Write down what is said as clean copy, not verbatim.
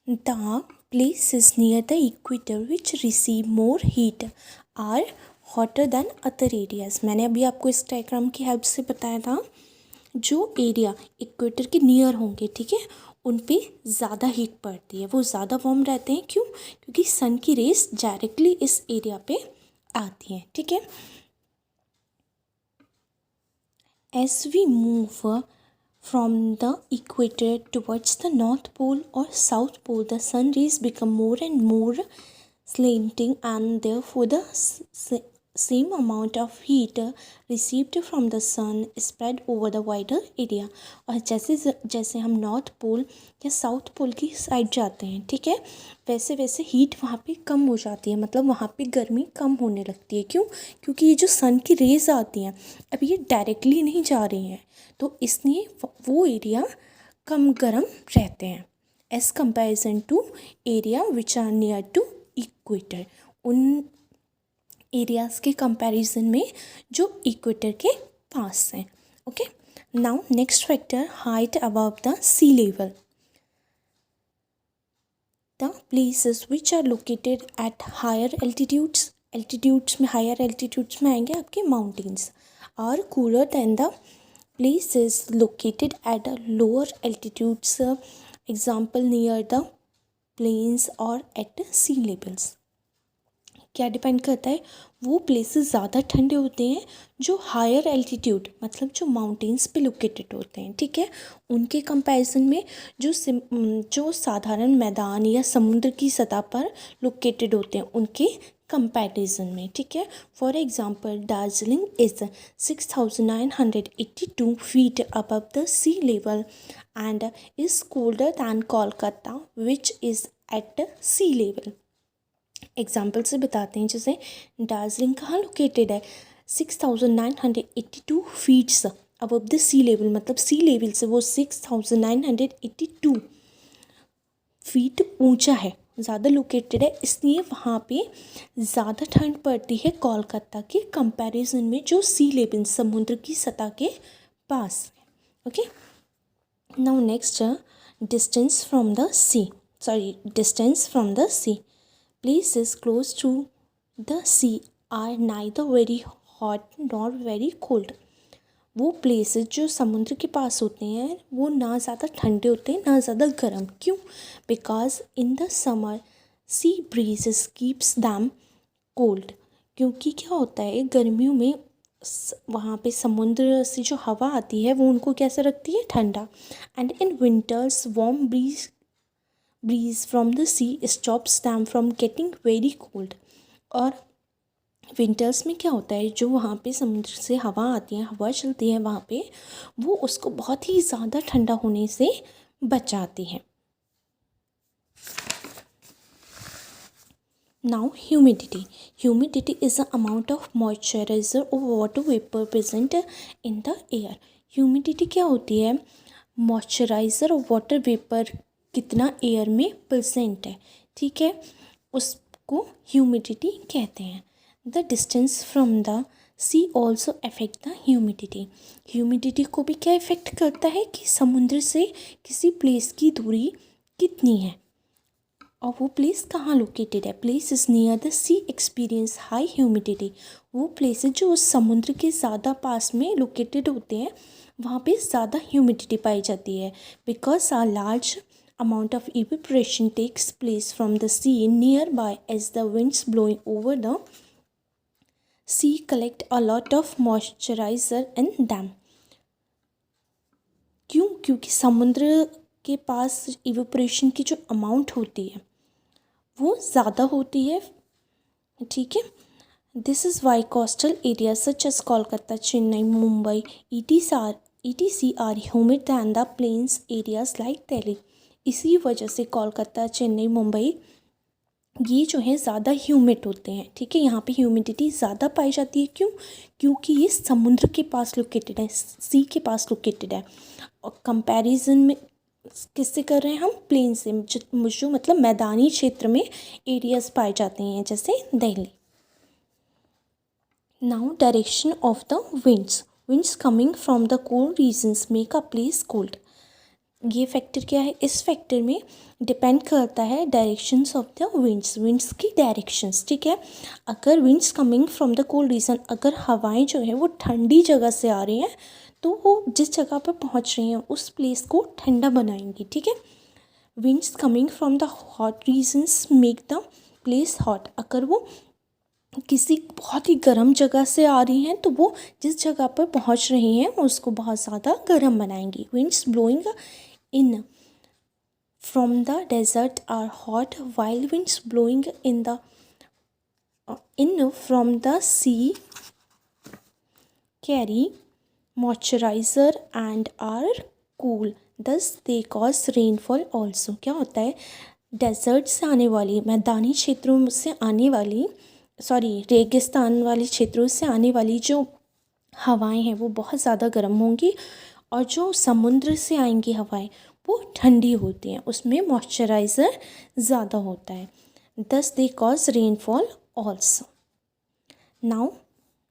The places near the equator which receive more heat are hotter than other areas. मैंने अभी आपको इस diagram की हेल्प से बताया था, जो एरिया इक्वेटर के नियर होंगे, ठीक है, उन पे ज़्यादा हीट पड़ती है, वो ज़्यादा वार्म रहते हैं। क्यों? क्योंकि सन की रेस डायरेक्टली इस एरिया पे आती हैं, ठीक है। As we move from the equator towards the North Pole or South Pole, the sun rays become more and more slanting, and therefore the same amount of heat received from the sun spread over the wider area. और जैसे जैसे हम north pole या south pole की side जाते हैं, ठीक है, वैसे वैसे हीट वहाँ पे कम हो जाती है, मतलब वहाँ पे गर्मी कम होने लगती है। क्यों? क्योंकि ये जो सन की रेज आती हैं अब ये डायरेक्टली नहीं जा रही हैं, तो इसलिए वो एरिया कम गर्म रहते हैं as comparison to area which are near to equator, उन एरियाज़ के कंपैरिजन में जो इक्वेटर के पास हैं। Okay, now next factor, height above the sea level. The places which are located at higher altitudes में, हायर एल्टीट्यूड्स में आएंगे आपके mountains, are cooler than the places located at lower altitudes, example near the plains और at sea levels. क्या depend करता है? वो places ज़्यादा ठंडे होते हैं जो हायर एल्टीट्यूड, मतलब जो माउंटेन्स पे लोकेटेड होते हैं, ठीक है, उनके कंपैरिजन में जो साधारण मैदान या समुद्र की सतह पर लोकेटेड होते हैं उनके कंपैरिजन में, ठीक है। For example, Darjeeling is 6,982 feet above the sea level and is colder than Kolkata which is at sea level. Example से बताते हैं, जैसे दार्जिलिंग कहाँ लोकेटेड है? 6,982 feets above the sea level, मतलब सी लेवल से वो 6,982 फीट ऊंचा है, ज़्यादा लोकेटेड है, इसलिए वहाँ पे ज़्यादा ठंड पड़ती है कोलकाता के कंपैरिजन में, जो सी लेवल समुद्र की सतह के पास है। Okay, now next, distance from the sea, places close to the sea are neither very hot nor very cold. वो प्लेसेस जो समुद्र के पास होते हैं वो ना ज़्यादा ठंडे होते हैं ना ज़्यादा गर्म। क्यों? Because in the summer sea breezes keeps them cold. क्योंकि क्या होता है, गर्मियों में वहाँ पे समुद्र से जो हवा आती है वो उनको कैसे रखती है? ठंडा। And in winters warm breeze from the sea stops them from getting very cold। और विंटर्स में क्या होता है, जो वहाँ पे समुद्र से हवा आती है, हवा चलती है वहाँ पे, वो उसको बहुत ही ज़्यादा ठंडा होने से बचाती है। Now humidity is the amount of moisturiser और water vapour present in the air. Humidity क्या होती है? मॉइस्चराइजर और वाटर वेपर कितना एयर में प्रेजेंट है, ठीक है, उसको ह्यूमिडिटी कहते हैं। The distance from the sea also affect the humidity को भी क्या इफेक्ट करता है कि समुद्र से किसी प्लेस की दूरी कितनी है और वो प्लेस कहाँ लोकेटेड है। Place is near the sea experience high humidity. वो प्लेसेस जो उस समुद्र के ज़्यादा पास में लोकेटेड होते हैं वहाँ पे ज़्यादा ह्यूमिडिटी पाई जाती है, because a large amount of evaporation takes place from the sea nearby as the winds blowing over the sea collect a lot of moisturizer in them। क्यों? क्योंकि समुद्र के पास इवेपोरेशन की जो अमाउंट होती है वो ज़्यादा होती है, ठीक है। This is why coastal area such as Kolkata, Chennai, Mumbai etc are humid than the plains areas like Delhi. इसी वजह से कोलकाता, चेन्नई, मुंबई ये जो है ज़्यादा ह्यूमिड होते हैं, ठीक है, यहाँ पे ह्यूमिडिटी ज़्यादा पाई जाती है। क्यों? क्योंकि ये समुद्र के पास लोकेटेड है, सी के पास लोकेटेड है। और कंपैरिजन में किससे कर रहे हैं हम? प्लेन से, जो मतलब मैदानी क्षेत्र में एरियाज पाए जाते हैं, जैसे Delhi. Now direction of the winds coming from the cold regions make a place cold. ये फैक्टर क्या है, इस फैक्टर में डिपेंड करता है डायरेक्शंस ऑफ द विंड्स की डायरेक्शंस, ठीक है। अगर winds coming from the cold region, अगर हवाएं जो है वो ठंडी जगह से आ रही हैं तो वो जिस जगह पर पहुंच रही हैं उस प्लेस को ठंडा बनाएंगी, ठीक है। Winds coming from the hot regions make the place hot, अगर वो किसी बहुत ही गर्म जगह से आ रही हैं तो वो जिस जगह पर पहुंच रही हैं उसको बहुत ज़्यादा गर्म बनाएंगी। Winds blowing in from the desert are hot while winds blowing in from the sea carry moisturiser and are cool, thus they cause rainfall also. क्या होता है, डेजर्ट से आने वाली, मैदानी क्षेत्रों से आने वाली, रेगिस्तान वाले क्षेत्रों से आने वाली जो हवाएं हैं वो बहुत ज़्यादा गर्म होंगी, और जो समुद्र से आएंगी हवाएं वो ठंडी होती हैं, उसमें मॉइस्चराइज़र ज़्यादा होता है। दस they cause rainfall also. Now